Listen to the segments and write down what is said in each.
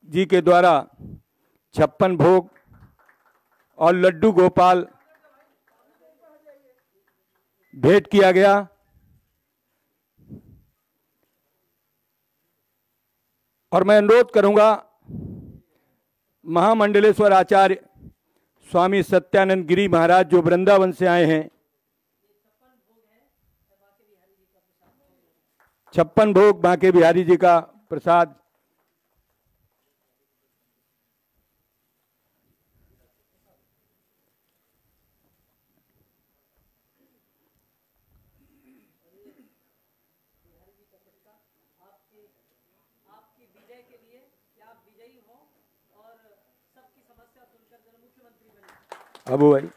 जी के द्वारा 56 भोग और लड्डू गोपाल भेंट किया गया। और मैं अनुरोध करूंगा महामंडलेश्वर आचार्य स्वामी सत्यानंद गिरी महाराज जो वृंदावन से आए हैं, 56 भोग बांके बिहारी जी का प्रसाद। अबू भाई,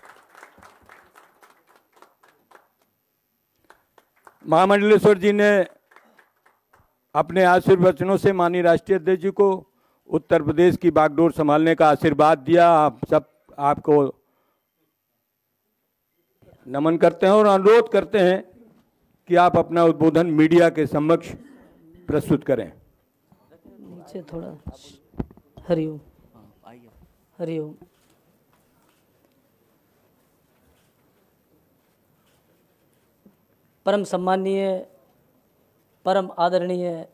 महामंडलेश्वर जी ने अपने आशीर्वचनों से माननीय राष्ट्रीय अध्यक्ष जी को उत्तर प्रदेश की बागडोर संभालने का आशीर्वाद दिया। आप सब आपको नमन करते हैं और अनुरोध करते हैं कि आप अपना उद्बोधन मीडिया के समक्ष प्रस्तुत करें। नीचे थोड़ा। हरिओम। हरिओम। परम सम्माननीय, परम आदरणीय,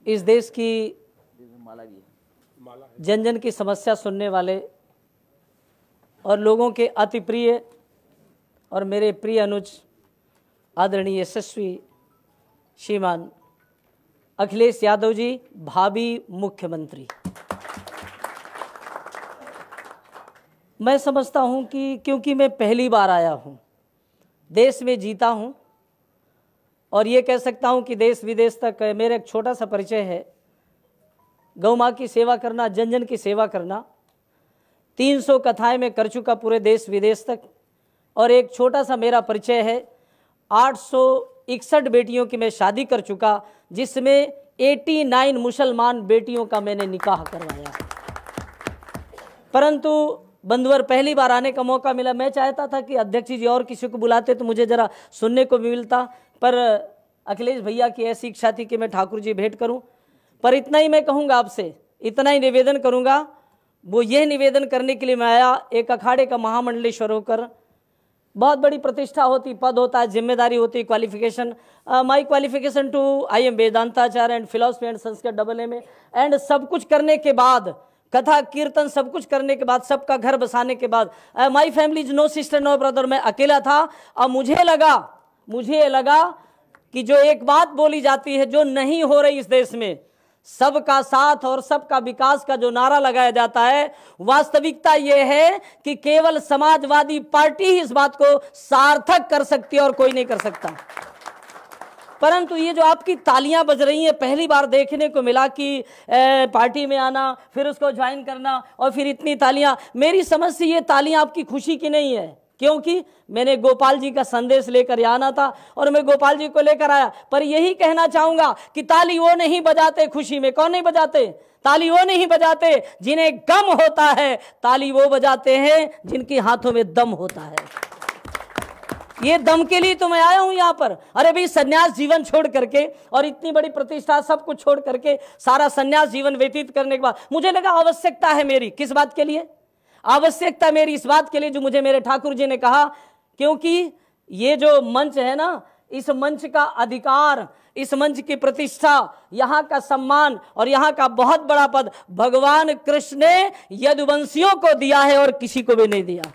इस देश की जन जन की समस्या सुनने वाले और लोगों के अति प्रिय और मेरे प्रिय अनुज आदरणीय यशस्वी श्रीमान अखिलेश यादव जी, भावी मुख्यमंत्री। मैं समझता हूं कि क्योंकि मैं पहली बार आया हूं, देश में जीता हूं और ये कह सकता हूं कि देश विदेश तक मेरा एक छोटा सा परिचय है। गौ माँ की सेवा करना, जन जन की सेवा करना, 300 कथाएं मैं कर चुका पूरे देश विदेश तक। और एक छोटा सा मेरा परिचय है, 861 बेटियों की मैं शादी कर चुका, जिसमें 89 मुसलमान बेटियों का मैंने निकाह करवाया। परंतु बंधुवर पहली बार आने का मौका मिला। मैं चाहता था कि अध्यक्ष जी और किसी को बुलाते तो मुझे जरा सुनने को भी मिलता, पर अखिलेश भैया की ऐसी इच्छा थी कि मैं ठाकुर जी भेंट करूं। पर इतना ही मैं कहूंगा आपसे, इतना ही निवेदन करूंगा। वो यह निवेदन करने के लिए मैं आया, एक अखाड़े का महामंडलेश्वर होकर बहुत बड़ी प्रतिष्ठा होती, पद होता है, जिम्मेदारी होती, qualification. My qualification to I am Vedantacharya and philosophy and Sanskrit AA में। एंड सब कुछ करने के बाद, कथा कीर्तन सब कुछ करने के बाद, सबका घर बसाने के बाद, my family is no sister no brother, मैं अकेला था। अब मुझे लगा कि जो एक बात बोली जाती है जो नहीं हो रही इस देश में, सबका साथ और सबका विकास का जो नारा लगाया जाता है, वास्तविकता यह है कि केवल समाजवादी पार्टी ही इस बात को सार्थक कर सकती है और कोई नहीं कर सकता। परंतु ये जो आपकी तालियां बज रही हैं, पहली बार देखने को मिला कि पार्टी में आना, फिर उसको ज्वाइन करना और फिर इतनी तालियां। मेरी समझ से ये तालियां आपकी खुशी की नहीं है, क्योंकि मैंने गोपाल जी का संदेश लेकर आना था और मैं गोपाल जी को लेकर आया। पर यही कहना चाहूंगा कि ताली वो नहीं बजाते खुशी में। कौन नहीं बजाते? ताली वो नहीं बजाते जिन्हें गम होता है, ताली वो बजाते हैं जिनके हाथों में दम होता है। ये दम के लिए तो मैं आया हूं यहां पर। अरे भाई, सन्यास जीवन छोड़ करके और इतनी बड़ी प्रतिष्ठा सब कुछ छोड़ करके सारा सन्यास जीवन व्यतीत करने के बाद मुझे लगा आवश्यकता है मेरी। किस बात के लिए आवश्यकता? मेरी इस बात के लिए जो मुझे मेरे ठाकुर जी ने कहा, क्योंकि ये जो मंच है ना, इस मंच का अधिकार, इस मंच की प्रतिष्ठा, यहाँ का सम्मान और यहाँ का बहुत बड़ा पद भगवान कृष्ण ने यदुवंशियों को दिया है और किसी को भी नहीं दिया।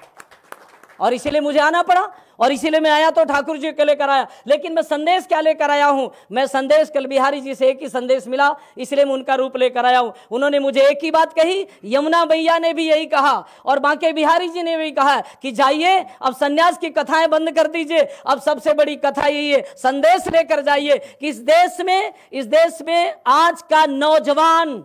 और इसीलिए मुझे आना पड़ा और इसीलिए मैं आया तो ठाकुर जी को लेकर आया। लेकिन मैं संदेश क्या लेकर आया हूं? मैं संदेश कल बिहारी जी से एक ही संदेश मिला, इसलिए मैं उनका रूप लेकर आया हूं। उन्होंने मुझे एक ही बात कही, यमुना मैया ने भी यही कहा और बांके बिहारी जी ने भी कहा कि जाइए अब सन्यास की कथाएं बंद कर दीजिए। अब सबसे बड़ी कथा यही है, संदेश लेकर जाइए कि इस देश में आज का नौजवान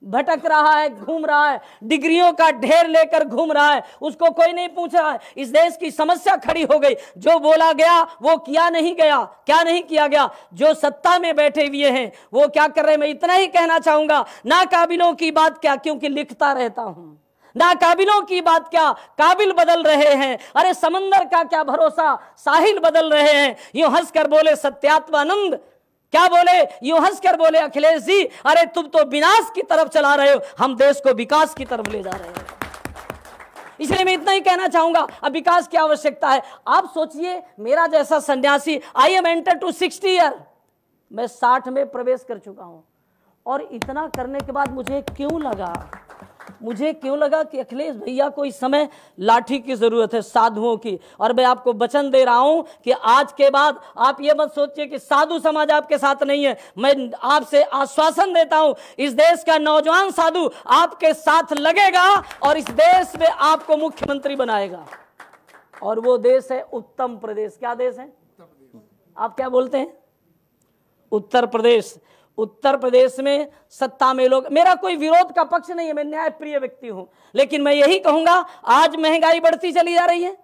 भटक रहा है, घूम रहा है, डिग्रियों का ढेर लेकर घूम रहा है, उसको कोई नहीं पूछ रहा है। इस देश की समस्या खड़ी हो गई, जो बोला गया वो किया नहीं गया। क्या नहीं किया गया? जो सत्ता में बैठे हुए हैं वो क्या कर रहे हैं? मैं इतना ही कहना चाहूंगा, ना काबिलों की बात क्या, क्योंकि लिखता रहता हूं, ना काबिलों की बात क्या, काबिल बदल रहे हैं। अरे समंदर का क्या भरोसा, साहिल बदल रहे हैं। यूं हंसकर बोले सत्यात्मानंद, क्या बोले? यूं हंसकर बोले अखिलेश जी, अरे तुम तो विनाश की तरफ चला रहे हो, हम देश को विकास की तरफ ले जा रहे हैं। इसलिए मैं इतना ही कहना चाहूंगा, अब विकास की आवश्यकता है। आप सोचिए, मेरा जैसा सन्यासी, I am enter to 60 year, मैं 60 में प्रवेश कर चुका हूं, और इतना करने के बाद मुझे क्यों लगा कि अखिलेश भैया को इस समय लाठी की जरूरत है, साधुओं की। और मैं आपको वचन दे रहा हूं कि आज के बाद आप ये मत सोचिए कि साधु समाज आपके साथ नहीं है। मैं आपसे आश्वासन देता हूं, इस देश का नौजवान साधु आपके साथ लगेगा और इस देश में आपको मुख्यमंत्री बनाएगा। और वो देश है उत्तम प्रदेश। क्या देश है? आप क्या बोलते हैं? उत्तर प्रदेश। उत्तर प्रदेश में सत्ता में लोग, मेरा कोई विरोध का पक्ष नहीं है, मैं न्यायप्रिय व्यक्ति हूं, लेकिन मैं यही कहूंगा, आज महंगाई बढ़ती चली जा रही है।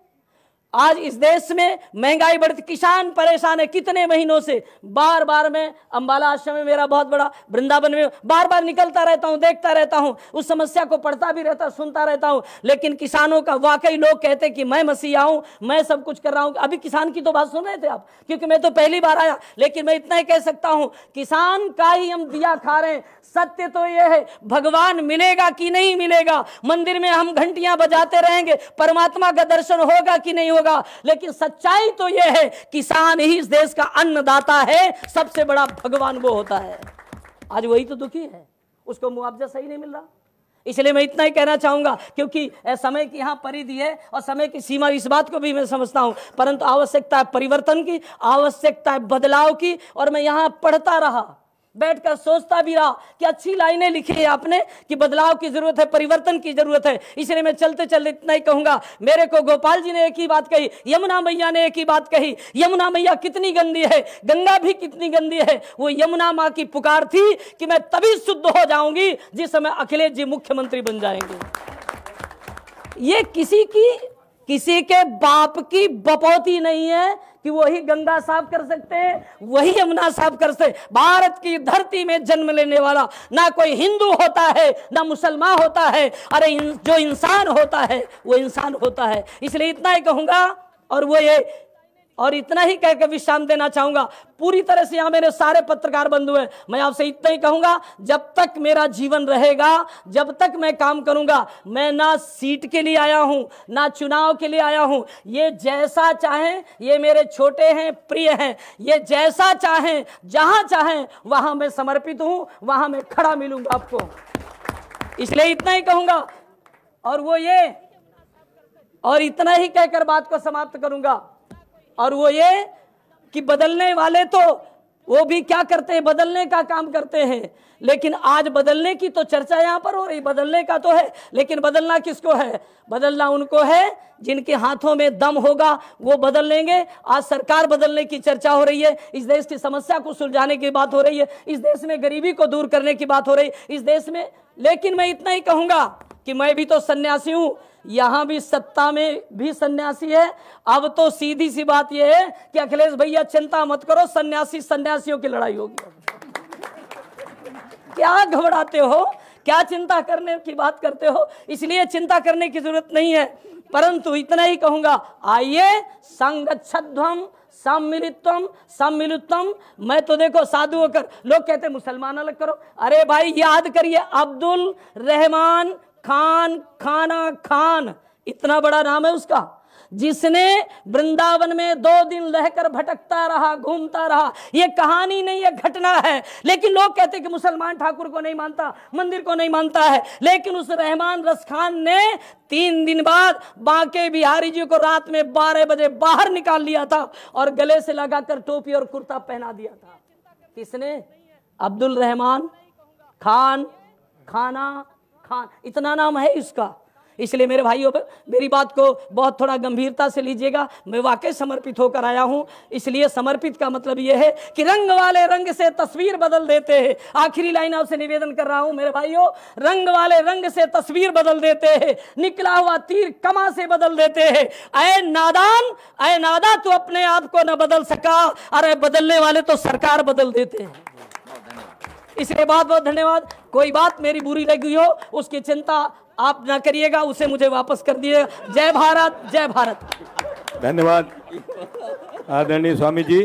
आज इस देश में महंगाई बढ़ती, किसान परेशान है कितने महीनों से। बार बार मैं अंबाला आश्रम में, मेरा बहुत बड़ा वृंदावन में बार बार निकलता रहता हूं, देखता रहता हूं, उस समस्या को पढ़ता भी रहता, सुनता रहता हूं। लेकिन किसानों का वाकई लोग कहते कि मैं मसीहा हूं, मैं सब कुछ कर रहा हूं। अभी किसान की तो बात सुन रहे थे आप, क्योंकि मैं तो पहली बार आया, लेकिन मैं इतना ही कह सकता हूं, किसान का ही हम दिया खा रहे हैं। सत्य तो यह है, भगवान मिलेगा कि नहीं मिलेगा, मंदिर में हम घंटियां बजाते रहेंगे, परमात्मा का दर्शन होगा कि नहीं होगा, लेकिन सच्चाई तो यह है, किसान ही इस देश का अन्नदाता है, सबसे बड़ा भगवान वो होता है। आज वही तो दुखी है, उसको मुआवजा सही नहीं मिल रहा। इसलिए मैं इतना ही कहना चाहूंगा, क्योंकि समय की यहां परिधि है और समय की सीमा, इस बात को भी मैं समझता हूं, परंतु आवश्यकता है परिवर्तन की, आवश्यकता है बदलाव की। और मैं यहां पढ़ता रहा, बैठकर सोचता भी रहा कि अच्छी लाइनें लिखी है आपने कि बदलाव की जरूरत है, परिवर्तन की जरूरत है। इसलिए मैं चलते चलते इतना ही कहूंगा, मेरे को गोपाल जी ने एक ही बात कही, यमुना मैया ने एक ही बात कही, यमुना मैया कितनी गंदी है, गंगा भी कितनी गंदी है। वो यमुना माँ की पुकार थी कि मैं तभी शुद्ध हो जाऊंगी जिस समय अखिलेश जी मुख्यमंत्री बन जाएंगे। ये किसी के बाप की बपौती नहीं है कि वही गंगा साफ कर सकते हैं, वही यमुना साफ कर सकते। भारत की धरती में जन्म लेने वाला ना कोई हिंदू होता है, ना मुसलमान होता है, अरे जो इंसान होता है वो इंसान होता है। इसलिए इतना ही कहूंगा, और इतना ही कहकर विश्राम देना चाहूंगा। पूरी तरह से यहां मेरे सारे पत्रकार बंधु हैं, मैं आपसे इतना ही कहूंगा, जब तक मेरा जीवन रहेगा, जब तक मैं काम करूंगा, मैं ना सीट के लिए आया हूं, ना चुनाव के लिए आया हूं। ये जैसा चाहें, ये मेरे छोटे हैं, प्रिय हैं, ये जैसा चाहें, जहां चाहें वहां मैं समर्पित हूं, वहां मैं खड़ा मिलूंगा आपको। इसलिए इतना ही कहूंगा, और इतना ही कहकर बात को समाप्त करूंगा। और वो ये कि बदलने वाले तो वो भी क्या करते हैं, बदलने का काम करते हैं, लेकिन आज बदलने की तो चर्चा यहां पर हो रही, बदलने का तो है, लेकिन बदलना किसको है? बदलना उनको है जिनके हाथों में दम होगा, वो बदल लेंगे। आज सरकार बदलने की चर्चा हो रही है, इस देश की समस्या को सुलझाने की बात हो रही है, इस देश में गरीबी को दूर करने की बात हो रही है, इस देश में। लेकिन मैं इतना ही कहूंगा कि मैं भी तो सन्यासी हूं, यहां भी सत्ता में भी सन्यासी है। अब तो सीधी सी बात यह है कि अखिलेश भैया चिंता मत करो, सन्यासियों की लड़ाई होगी। क्या घबराते हो, क्या चिंता करने की बात करते हो? इसलिए चिंता करने की जरूरत नहीं है, परंतु इतना ही कहूंगा, आइए संगच्छध्वम सम्मिलितम। मैं तो देखो साधु होकर, लोग कहते मुसलमान अलग करो, अरे भाई याद करिए, अब्दुल रहमान खान, इतना बड़ा नाम है उसका, जिसने वृंदावन में 2 दिन रहकर भटकता रहा, घूमता रहा। ये कहानी नहीं है, घटना है। लेकिन लोग कहते कि मुसलमान ठाकुर को नहीं मानता, मंदिर को नहीं मानता है, लेकिन उस रहमान रस खान ने 3 दिन बाद बांके बिहारी जी को रात में 12 बजे बाहर निकाल लिया था और गले से लगाकर टोपी और कुर्ता पहना दिया था। किसने? अब्दुल रहमान खान, इतना नाम है इसका। इसलिए मेरे भाइयों, मेरी बात को बहुत थोड़ा गंभीरता से लीजिएगा, मैं वाकई समर्पित होकर आया हूं। इसलिए समर्पित का मतलब यह है कि रंग वाले रंग से तस्वीर बदल देते हैं। आखिरी लाइन आपसे निवेदन कर रहा हूं मेरे भाइयों, रंग वाले रंग से तस्वीर बदल देते हैं, निकला हुआ तीर कमा से बदल देते हैं। ऐ नादान तू अपने आप को न बदल सका, अरे बदलने वाले तो सरकार बदल देते हैं। इसलिए बहुत बहुत धन्यवाद। कोई बात मेरी बुरी लगी हो उसकी चिंता आप ना करिएगा, उसे मुझे वापस कर दिएगा। जय भारत, जय भारत। धन्यवाद आदरणीय स्वामी जी।